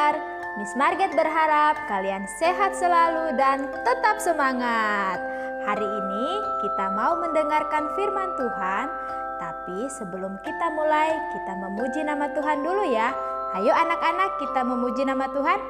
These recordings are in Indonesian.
kabar? Miss Margaret berharap kalian sehat selalu dan tetap semangat. Hari ini kita mau mendengarkan firman Tuhan, tapi sebelum kita mulai, kita memuji nama Tuhan dulu ya. Ayo anak-anak, kita memuji nama Tuhan.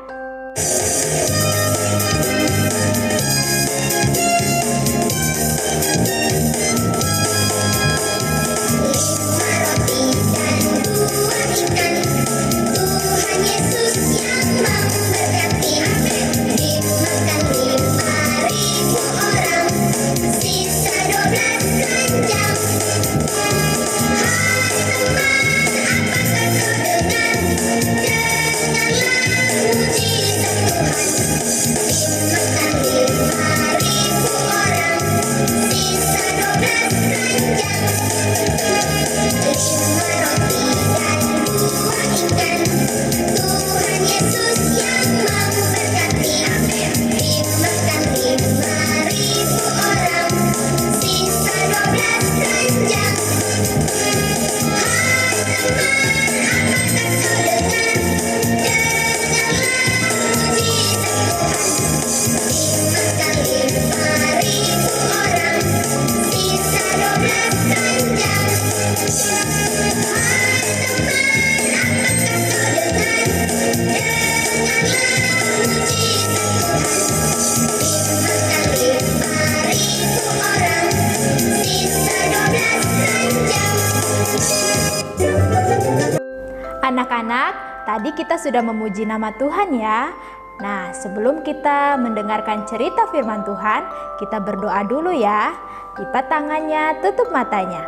Anak-anak, tadi kita sudah memuji nama Tuhan ya. Nah, sebelum kita mendengarkan cerita firman Tuhan, kita berdoa dulu ya. Lipat tangannya, tutup matanya.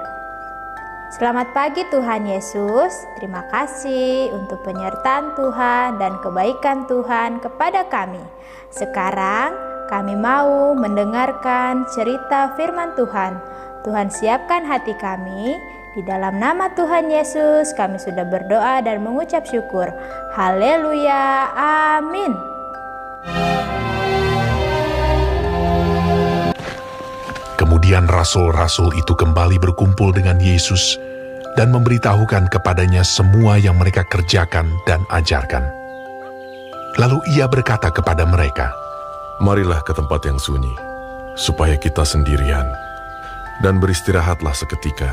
Selamat pagi Tuhan Yesus. Terima kasih untuk penyertaan Tuhan dan kebaikan Tuhan kepada kami. Sekarang kami mau mendengarkan cerita firman Tuhan. Tuhan siapkan hati kami. Di dalam nama Tuhan Yesus kami sudah berdoa dan mengucap syukur. Haleluya, amin. Kemudian rasul-rasul itu kembali berkumpul dengan Yesus dan memberitahukan kepadanya semua yang mereka kerjakan dan ajarkan. Lalu ia berkata kepada mereka, "Marilah ke tempat yang sunyi, supaya kita sendirian, dan beristirahatlah seketika.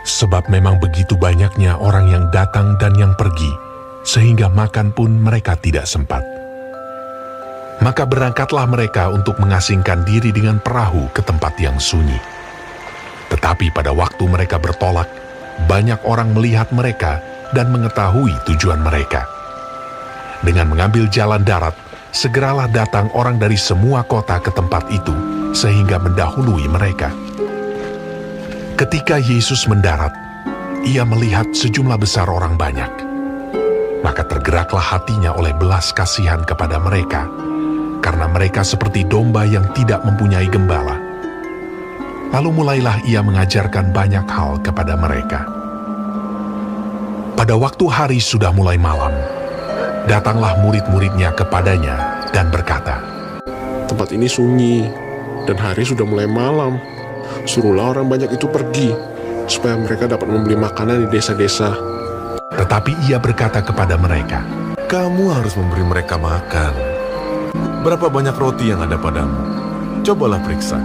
sebab memang begitu banyaknya orang yang datang dan yang pergi, sehingga makan pun mereka tidak sempat." Maka berangkatlah mereka untuk mengasingkan diri dengan perahu ke tempat yang sunyi. Tetapi pada waktu mereka bertolak, banyak orang melihat mereka dan mengetahui tujuan mereka. Dengan mengambil jalan darat, segeralah datang orang dari semua kota ke tempat itu, sehingga mendahului mereka. Ketika Yesus mendarat, ia melihat sejumlah besar orang banyak. Maka tergeraklah hatinya oleh belas kasihan kepada mereka, karena mereka seperti domba yang tidak mempunyai gembala. Lalu mulailah ia mengajarkan banyak hal kepada mereka. Pada waktu hari sudah mulai malam, datanglah murid-muridnya kepadanya dan berkata, "Tempat ini sunyi, dan hari sudah mulai malam. Suruhlah orang banyak itu pergi, supaya mereka dapat membeli makanan di desa-desa." Tetapi ia berkata kepada mereka, Kamu harus memberi mereka makan. Berapa banyak roti yang ada padamu? Cobalah periksa."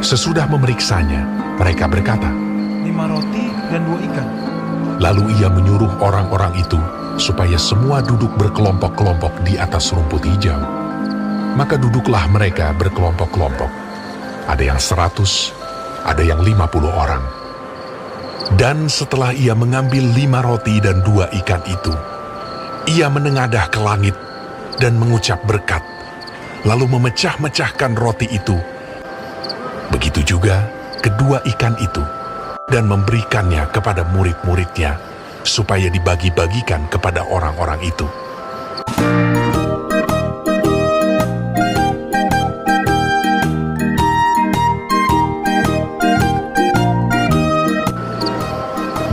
sesudah memeriksanya, mereka berkata, 5 roti dan 2 ikan. Lalu ia menyuruh orang-orang itu supaya semua duduk berkelompok-kelompok di atas rumput hijau. Maka duduklah mereka berkelompok-kelompok. Ada yang 100, ada yang 50 orang. Dan setelah ia mengambil 5 roti dan 2 ikan itu, ia menengadah ke langit dan mengucap berkat, lalu memecah-mecahkan roti itu. Begitu juga kedua ikan itu, dan memberikannya kepada murid-muridnya, supaya dibagi-bagikan kepada orang-orang itu.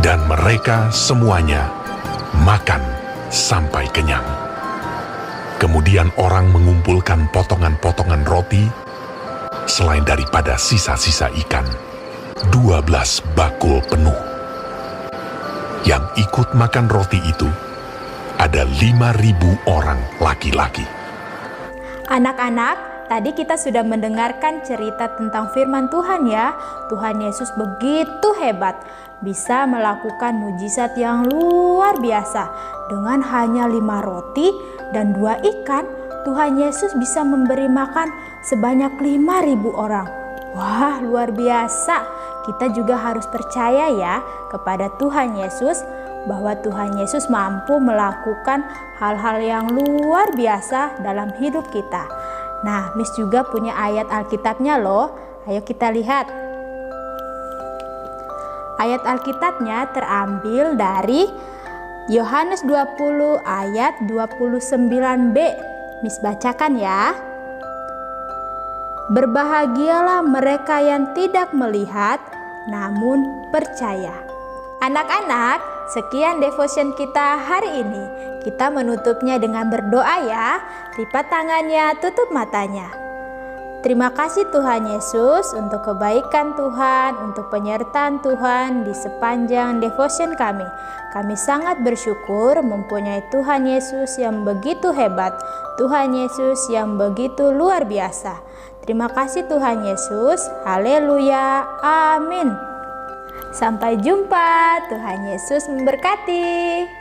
Dan mereka semuanya makan sampai kenyang. Kemudian orang mengumpulkan potongan-potongan roti, selain daripada sisa-sisa ikan, 12 bakul penuh. Yang ikut makan roti itu ada 5.000 orang laki-laki. Anak-anak, tadi kita sudah mendengarkan cerita tentang firman Tuhan ya. Tuhan Yesus begitu hebat, bisa melakukan mujizat yang luar biasa. Dengan hanya 5 roti dan 2 ikan, Tuhan Yesus bisa memberi makan sebanyak 5.000 orang. Wah, luar biasa. Kita juga harus percaya ya kepada Tuhan Yesus, bahwa Tuhan Yesus mampu melakukan hal-hal yang luar biasa dalam hidup kita. Nah, Miss juga punya ayat Alkitabnya loh. Ayo kita lihat. Ayat Alkitabnya terambil dari Yohanes 20 ayat 29b. Miss bacakan ya. Berbahagialah mereka yang tidak melihat namun percaya. Anak-anak, sekian devotion kita hari ini. Kita menutupnya dengan berdoa ya. Lipat tangannya, tutup matanya. Terima kasih Tuhan Yesus untuk kebaikan Tuhan, untuk penyertaan Tuhan di sepanjang devotion kami. Kami sangat bersyukur mempunyai Tuhan Yesus yang begitu hebat, Tuhan Yesus yang begitu luar biasa. Terima kasih Tuhan Yesus. Haleluya. Amin. Sampai jumpa. Tuhan Yesus memberkati.